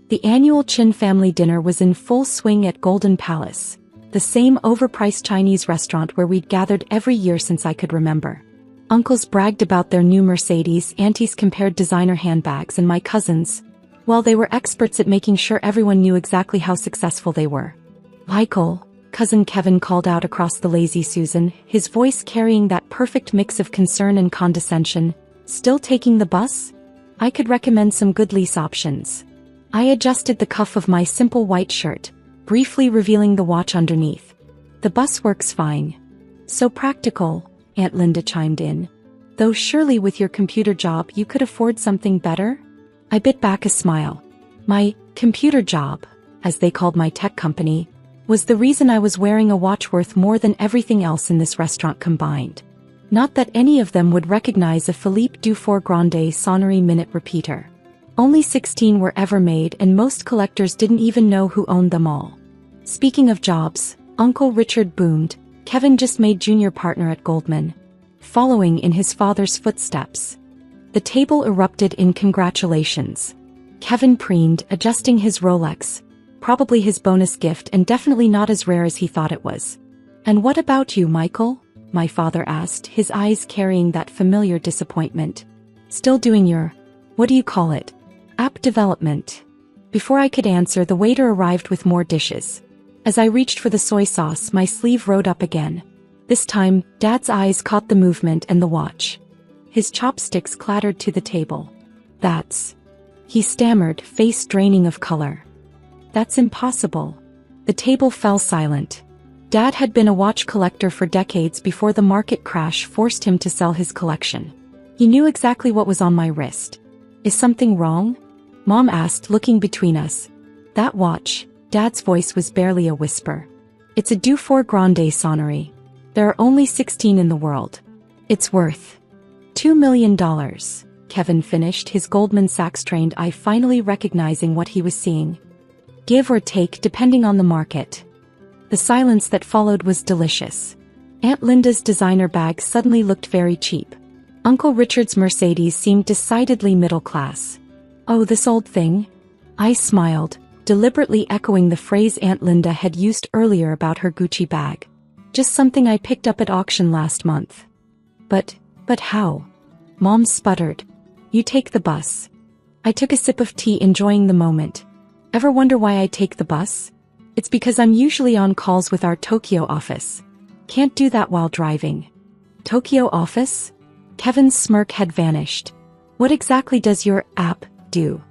The annual Chin family dinner was in full swing at Golden Palace, the same overpriced Chinese restaurant where we'd gathered every year since I could remember. Uncles bragged about their new Mercedes, aunties compared designer handbags, and my cousins, well, they were experts at making sure everyone knew exactly how successful they were. "Michael," cousin Kevin called out across the lazy Susan, his voice carrying that perfect mix of concern and condescension, "still taking the bus? I could recommend some good lease options." I adjusted the cuff of my simple white shirt, briefly revealing the watch underneath. "The bus works fine." "So practical," Aunt Linda chimed in. "Though surely with your computer job you could afford something better?" I bit back a smile. My computer job, as they called my tech company, was the reason I was wearing a watch worth more than everything else in this restaurant combined. Not that any of them would recognize a Philippe Dufour Grande Sonnery minute repeater. Only 16 were ever made, and most collectors didn't even know who owned them all. Speaking of jobs, Uncle Richard boomed. Kevin just made junior partner at Goldman, following in his father's footsteps. The table erupted in congratulations. Kevin preened, adjusting his Rolex, probably his bonus gift and definitely not as rare as he thought it was. "And what about you, Michael?" my father asked, his eyes carrying that familiar disappointment. "Still doing your, what do you call it, app development?" Before I could answer, the waiter arrived with more dishes. As I reached for the soy sauce, my sleeve rode up again. This time, Dad's eyes caught the movement and the watch. His chopsticks clattered to the table. "That's..." he stammered, face draining of color. "That's impossible." The table fell silent. Dad had been a watch collector for decades before the market crash forced him to sell his collection. He knew exactly what was on my wrist. "Is something wrong?" Mom asked, looking between us. "That watch," Dad's voice was barely a whisper. "It's a Dufour Grande Sonnery. There are only 16 in the world. It's worth $2 million, Kevin finished, his Goldman Sachs-trained eye finally recognizing what he was seeing. "Give or take depending on the market." The silence that followed was delicious. Aunt Linda's designer bag suddenly looked very cheap. Uncle Richard's Mercedes seemed decidedly middle class. "Oh, this old thing?" I smiled, deliberately echoing the phrase Aunt Linda had used earlier about her Gucci bag. "Just something I picked up at auction last month." But how?" Mom sputtered. "You take the bus." I took a sip of tea, enjoying the moment. Ever wonder why I take the bus? It's because I'm usually on calls with our Tokyo office. Can't do that while driving. Tokyo office? Kevin's smirk had vanished. "What exactly does your app do?"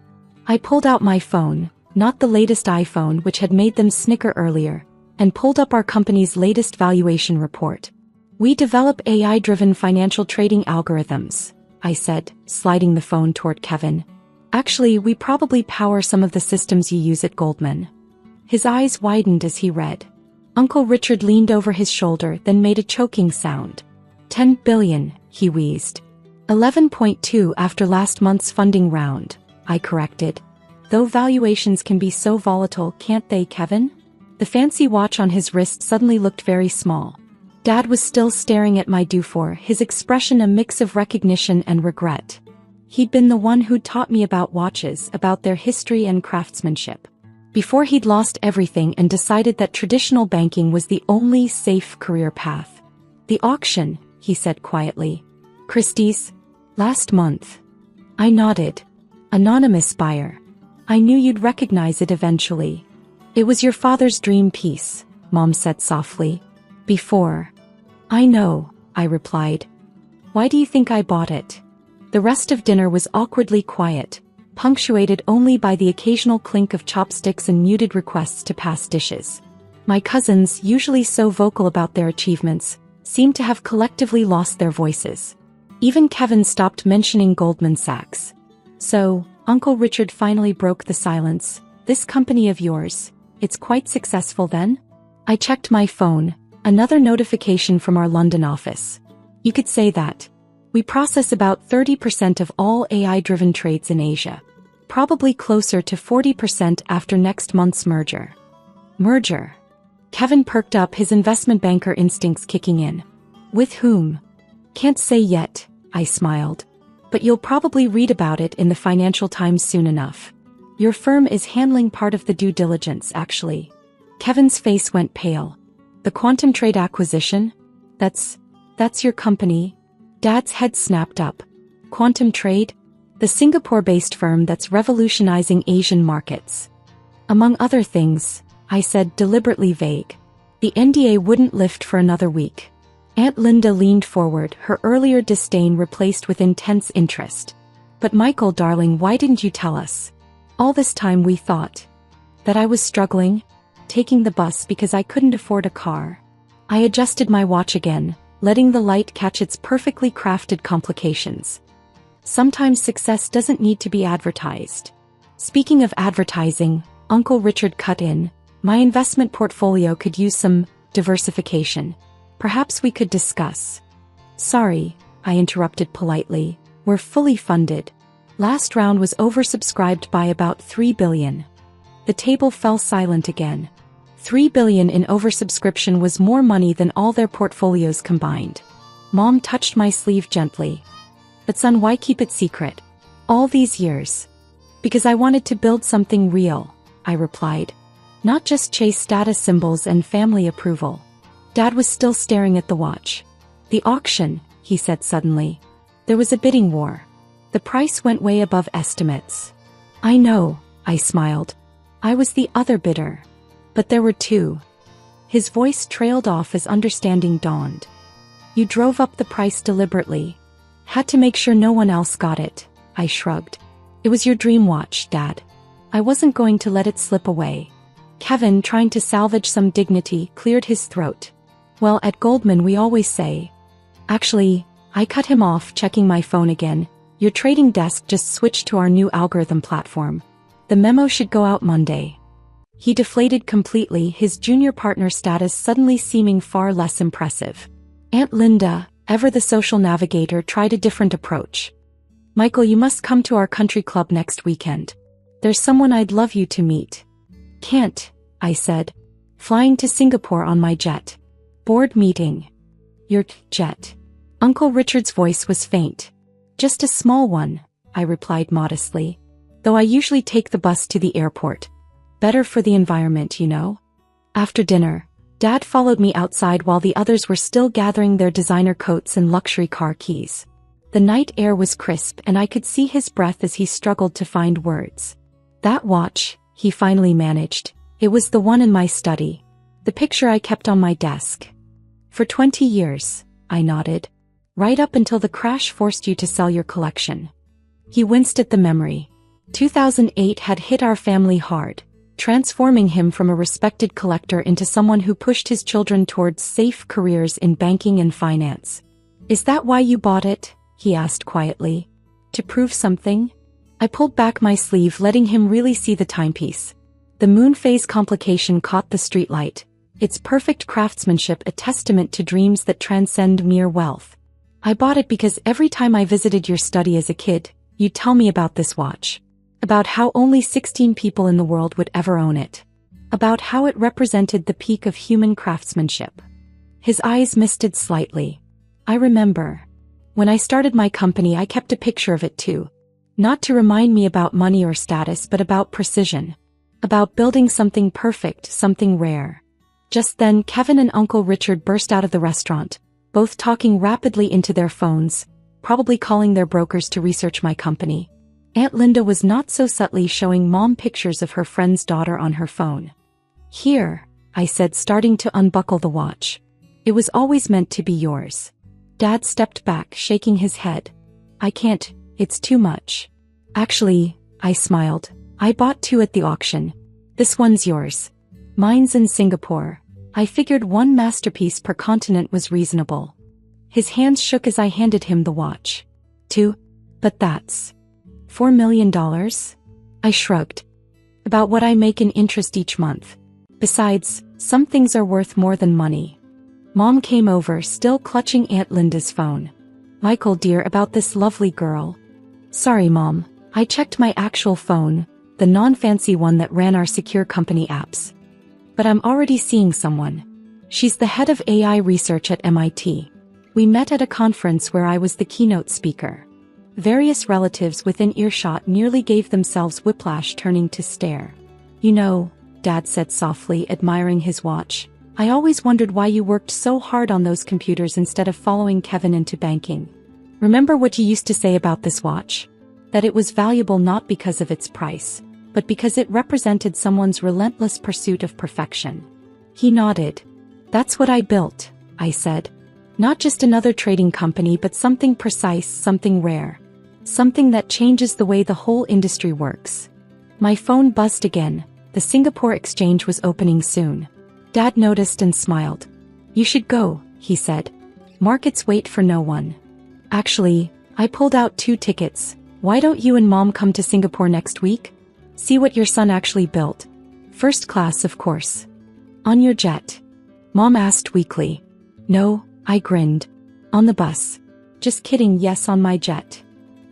I pulled out my phone, not the latest iPhone which had made them snicker earlier, and pulled up our company's latest valuation report. "We develop AI-driven financial trading algorithms," I said, sliding the phone toward Kevin. "Actually, we probably power some of the systems you use at Goldman." His eyes widened as he read. Uncle Richard leaned over his shoulder, then made a choking sound. $10 billion, he wheezed. 11.2 after last month's funding round, I corrected. "Though valuations can be so volatile, can't they, Kevin?" The fancy watch on his wrist suddenly looked very small. Dad was still staring at my Dufour, his expression a mix of recognition and regret. He'd been the one who'd taught me about watches, about their history and craftsmanship. Before he'd lost everything and decided that traditional banking was the only safe career path. "The auction," he said quietly. "Christie's? Last month." I nodded. "Anonymous buyer. I knew you'd recognize it eventually." "It was your father's dream piece," Mom said softly. "Before." "I know," I replied. "Why do you think I bought it?" The rest of dinner was awkwardly quiet, punctuated only by the occasional clink of chopsticks and muted requests to pass dishes. My cousins, usually so vocal about their achievements, seemed to have collectively lost their voices. Even Kevin stopped mentioning Goldman Sachs. "So, Uncle Richard finally broke the silence. This company of yours, it's quite successful then?" I checked my phone. Another notification from our London office. "You could say that. We process about 30% of all AI-driven trades in Asia. Probably closer to 40% after next month's merger." "Merger?" Kevin perked up, his investment banker instincts kicking in. "With whom?" "Can't say yet," I smiled. "But you'll probably read about it in the Financial Times soon enough." Your firm is handling part of the due diligence, actually. Kevin's face went pale. The quantum trade acquisition? That's your company? Dad's head snapped up. Quantum trade? The Singapore-based firm that's revolutionizing Asian markets. Among other things, I said, deliberately vague. The NDA wouldn't lift for another week. Aunt Linda leaned forward, her earlier disdain replaced with intense interest. But Michael, darling, why didn't you tell us? All this time we thought that I was struggling, taking the bus because I couldn't afford a car. I adjusted my watch again, letting the light catch its perfectly crafted complications. Sometimes success doesn't need to be advertised. Speaking of advertising, Uncle Richard cut in. My investment portfolio could use some diversification. Perhaps we could discuss. Sorry, I interrupted politely. We're fully funded. Last round was oversubscribed by about $3 billion. The table fell silent again. $3 billion in oversubscription was more money than all their portfolios combined. Mom touched my sleeve gently. But son, why keep it secret? All these years. Because I wanted to build something real, I replied. Not just chase status symbols and family approval. Dad was still staring at the watch. The auction, he said suddenly. There was a bidding war. The price went way above estimates. I know, I smiled. I was the other bidder. But there were two. His voice trailed off as understanding dawned. You drove up the price deliberately. Had to make sure no one else got it, I shrugged. It was your dream watch, Dad. I wasn't going to let it slip away. Kevin, trying to salvage some dignity, cleared his throat. Well, at Goldman we always say. Actually, I cut him off, checking my phone again. Your trading desk just switched to our new algorithm platform. The memo should go out Monday. He deflated completely, his junior partner status suddenly seeming far less impressive. Aunt Linda, ever the social navigator, tried a different approach. Michael, you must come to our country club next weekend. There's someone I'd love you to meet. Can't, I said. Flying to Singapore on my jet. Board meeting. Your jet. Uncle Richard's voice was faint. Just a small one, I replied modestly. Though I usually take the bus to the airport. Better for the environment, you know. After dinner, Dad followed me outside while the others were still gathering their designer coats and luxury car keys. The night air was crisp and I could see his breath as he struggled to find words. That watch, he finally managed. It was the one in my study. The picture I kept on my desk. For 20 years, I nodded. Right up until the crash forced you to sell your collection. He winced at the memory. 2008 had hit our family hard, transforming him from a respected collector into someone who pushed his children towards safe careers in banking and finance. Is that why you bought it? He asked quietly. To prove something? I pulled back my sleeve, letting him really see the timepiece. The moon phase complication caught the streetlight, its perfect craftsmanship a testament to dreams that transcend mere wealth. I bought it because every time I visited your study as a kid, you'd tell me about this watch. About how only 16 people in the world would ever own it. About how it represented the peak of human craftsmanship. His eyes misted slightly. I remember. When I started my company, I kept a picture of it too. Not to remind me about money or status, but about precision. About building something perfect, something rare. Just then, Kevin and Uncle Richard burst out of the restaurant, both talking rapidly into their phones, probably calling their brokers to research my company. Aunt Linda was not so subtly showing Mom pictures of her friend's daughter on her phone. Here, I said, starting to unbuckle the watch. It was always meant to be yours. Dad stepped back, shaking his head. I can't, it's too much. Actually, I smiled. I bought two at the auction. This one's yours. Mine's in Singapore. I figured one masterpiece per continent was reasonable. His hands shook as I handed him the watch. Two? But that's $4 million? I shrugged. About what I make in interest each month. Besides, some things are worth more than money. Mom came over, still clutching Aunt Linda's phone. Michael, dear, about this lovely girl. Sorry, Mom. I checked my actual phone, the non-fancy one that ran our secure company apps. But I'm already seeing someone. She's the head of AI research at MIT. We met at a conference where I was the keynote speaker. Various relatives within earshot nearly gave themselves whiplash, turning to stare. "You know," Dad said softly, admiring his watch, "I always wondered why you worked so hard on those computers instead of following Kevin into banking. Remember what you used to say about this watch? That it was valuable not because of its price, but because it represented someone's relentless pursuit of perfection." He nodded. "That's what I built," I said. "Not just another trading company, but something precise, something rare. Something that changes the way the whole industry works." My phone buzzed again. The Singapore exchange was opening soon. Dad noticed and smiled. "You should go," he said. "Markets wait for no one." "Actually, I pulled out 2 tickets. Why don't you and Mom come to Singapore next week? See what your son actually built. First class, of course." "On your jet?" Mom asked weakly. "No," I grinned. "On the bus." "Just kidding, yes, on my jet."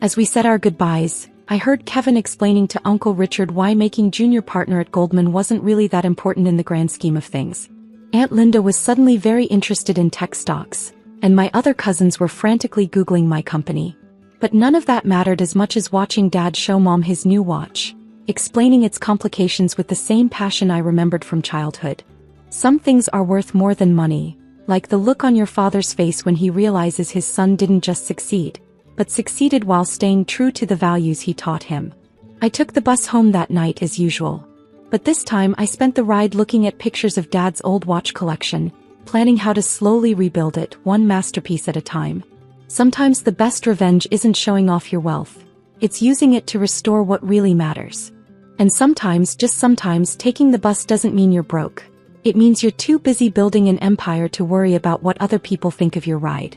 As we said our goodbyes, I heard Kevin explaining to Uncle Richard why making junior partner at Goldman wasn't really that important in the grand scheme of things. Aunt Linda was suddenly very interested in tech stocks, and my other cousins were frantically Googling my company. But none of that mattered as much as watching Dad show Mom his new watch, explaining its complications with the same passion I remembered from childhood. Some things are worth more than money, like the look on your father's face when he realizes his son didn't just succeed, but succeeded while staying true to the values he taught him. I took the bus home that night as usual. But this time I spent the ride looking at pictures of Dad's old watch collection, planning how to slowly rebuild it, one masterpiece at a time. Sometimes the best revenge isn't showing off your wealth. It's using it to restore what really matters. And sometimes, just sometimes, taking the bus doesn't mean you're broke. It means you're too busy building an empire to worry about what other people think of your ride.